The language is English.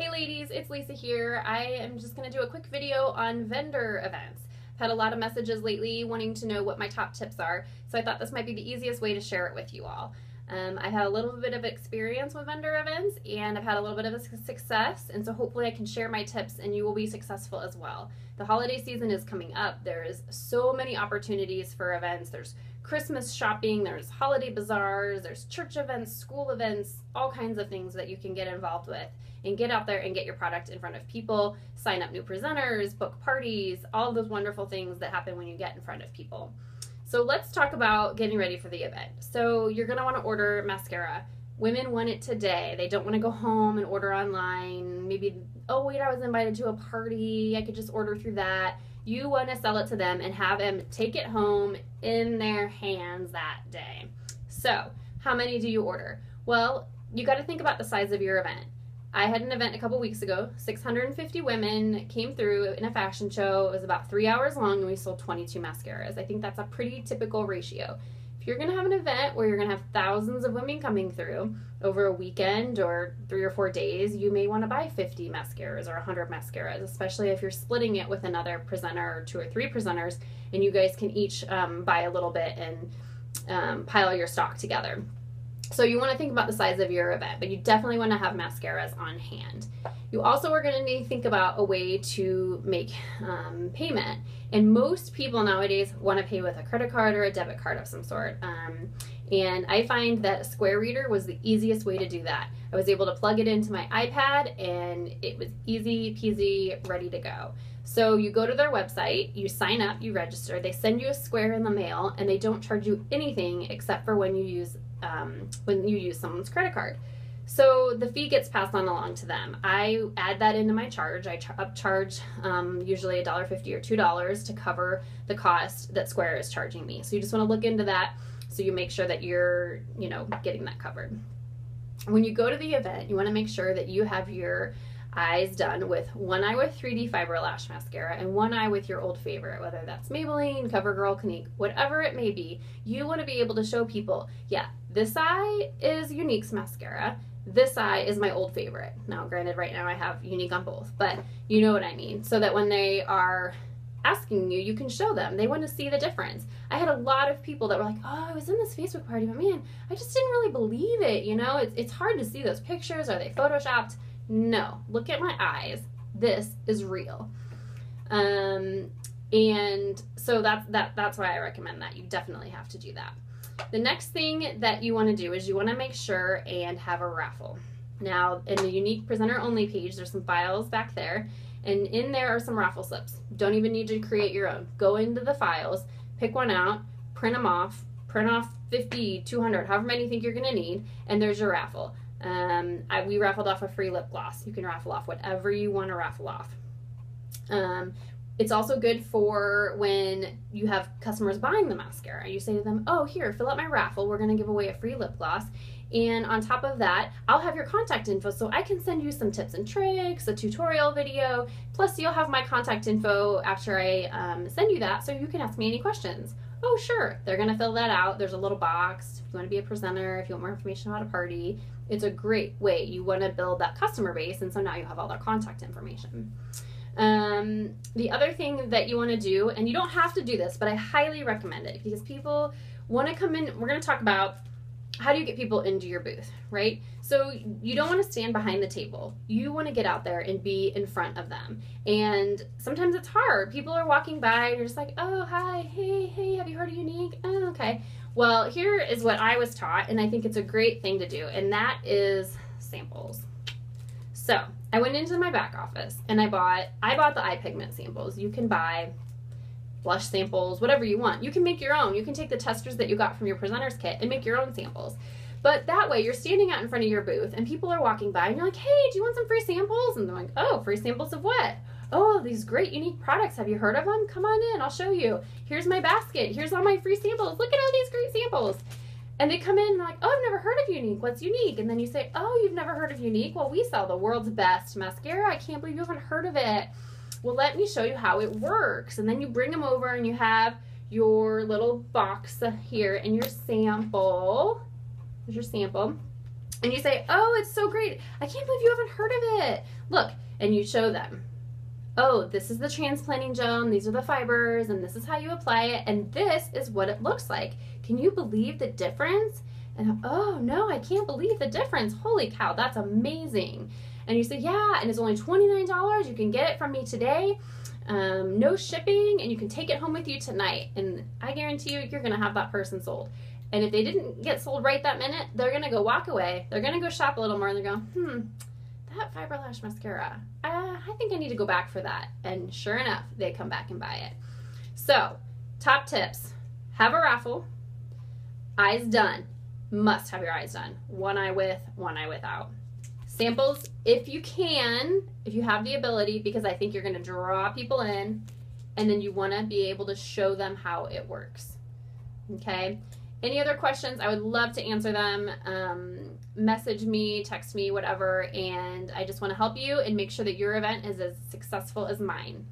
Hey ladies, it's Lisa here. I am just going to do a quick video on vendor events. I've had a lot of messages lately wanting to know what my top tips are, so I thought this might be the easiest way to share it with you all. I've had a little bit of experience with vendor events and I've had a little bit of a success, and so hopefully I can share my tips and you will be successful as well. The holiday season is coming up. There's so many opportunities for events. There's Christmas shopping, there's holiday bazaars, there's church events, school events, all kinds of things that you can get involved with and get out there and get your product in front of people, sign up new presenters, book parties, all of those wonderful things that happen when you get in front of people. So let's talk about getting ready for the event. So you're going to want to order mascara. Women want it today. They don't want to go home and order online. Maybe, oh wait, I was invited to a party, I could just order through that. You want to sell it to them and have them take it home in their hands that day. So how many do you order? Well, you got to think about the size of your event. I had an event a couple weeks ago. 650 women came through in a fashion show. It was about 3 hours long and we sold 22 mascaras. I think that's a pretty typical ratio. If you're going to have an event where you're going to have thousands of women coming through over a weekend or 3 or 4 days, you may want to buy 50 mascaras or 100 mascaras, especially if you're splitting it with another presenter or 2 or 3 presenters, and you guys can each buy a little bit and pile your stock together. So you want to think about the size of your event, but you definitely want to have mascaras on hand. You also are going to need to think about a way to make payment. And most people nowadays want to pay with a credit card or a debit card of some sort. And I find that Square Reader was the easiest way to do that. I was able to plug it into my iPad and it was easy peasy, ready to go. So you go to their website, you sign up, you register, they send you a Square in the mail, and they don't charge you anything except for when you use someone's credit card. So the fee gets passed on along to them. I add that into my charge. I upcharge usually $1.50 or $2 to cover the cost that Square is charging me. So you just want to look into that so you make sure that you're, getting that covered. When you go to the event, you want to make sure that you have your eyes done with one eye with 3D Fiber Lash Mascara and one eye with your old favorite, whether that's Maybelline, CoverGirl, Clinique, whatever it may be. You want to be able to show people, yeah, this eye is Younique's mascara, this eye is my old favorite. Now, granted, right now I have Younique on both, but you know what I mean. So that when they are asking you, you can show them. They want to see the difference. I had a lot of people that were like, oh, I was in this Facebook party, but man, I just didn't really believe it. It's hard to see those pictures. Are they photoshopped? No, look at my eyes. This is real. And so that's why I recommend that. You definitely have to do that. The next thing that you want to do is you want to make sure and have a raffle. Now, in the Younique Presenter Only page, there's some files back there, and in there are some raffle slips. Don't even need to create your own. Go into the files, pick one out, print off 50, 200, however many you think you're going to need, and there's your raffle. We raffled off a free lip gloss. You can raffle off whatever you want to raffle off. It's also good for when you have customers buying the mascara. You say to them, oh, here, fill out my raffle. We're going to give away a free lip gloss. And on top of that, I'll have your contact info so I can send you some tips and tricks, a tutorial video. Plus, you'll have my contact info after I send you that so you can ask me any questions. Oh, sure. They're going to fill that out. There's a little box if you want to be a presenter, if you want more information about a party. It's a great way. You want to build that customer base, and so now you have all their contact information. The other thing that you want to do, and you don't have to do this, but I highly recommend it because people want to come in. We're going to talk about how do you get people into your booth, right? So you don't want to stand behind the table. You want to get out there and be in front of them. And sometimes it's hard. People are walking by and you're just like, oh, hi, hey, have you heard of Younique? Oh, okay. Well, here is what I was taught, and I think it's a great thing to do, and that is samples. So I went into my back office and I bought the eye pigment samples. You can buy blush samples, whatever you want. You can make your own. You can take the testers that you got from your presenter's kit and make your own samples. But that way you're standing out in front of your booth and people are walking by and you're like, hey, do you want some free samples? And they're like, oh, free samples of what? Oh, these great Younique products. Have you heard of them? Come on in, I'll show you. Here's my basket. Here's all my free samples. Look at all these great samples. And they come in and they're like, oh, I've never heard of Younique. What's Younique? And then you say, oh, you've never heard of Younique? Well, we sell the world's best mascara. I can't believe you haven't heard of it. Well, let me show you how it works. And then you bring them over and you have your little box here and your sample. Here's your sample. And you say, oh, it's so great. I can't believe you haven't heard of it. Look, and you show them, oh, this is the transplanting gel, and these are the fibers, and this is how you apply it, and this is what it looks like. Can you believe the difference? And oh, no, I can't believe the difference. Holy cow, that's amazing. And you say, yeah, and it's only $29. You can get it from me today. No shipping, and you can take it home with you tonight. And I guarantee you, you're going to have that person sold. And if they didn't get sold right that minute, they're going to go walk away. They're going to go shop a little more, and they're going, that Fiber Lash mascara, I think I need to go back for that. And sure enough, they come back and buy it. So, top tips. Have a raffle. Eyes done. Must have your eyes done. One eye with, one eye without. Samples, if you can, if you have the ability, because I think you're going to draw people in, and then you want to be able to show them how it works. Okay? Any other questions? I would love to answer them. Message me, text me, whatever, and I just want to help you and make sure that your event is as successful as mine.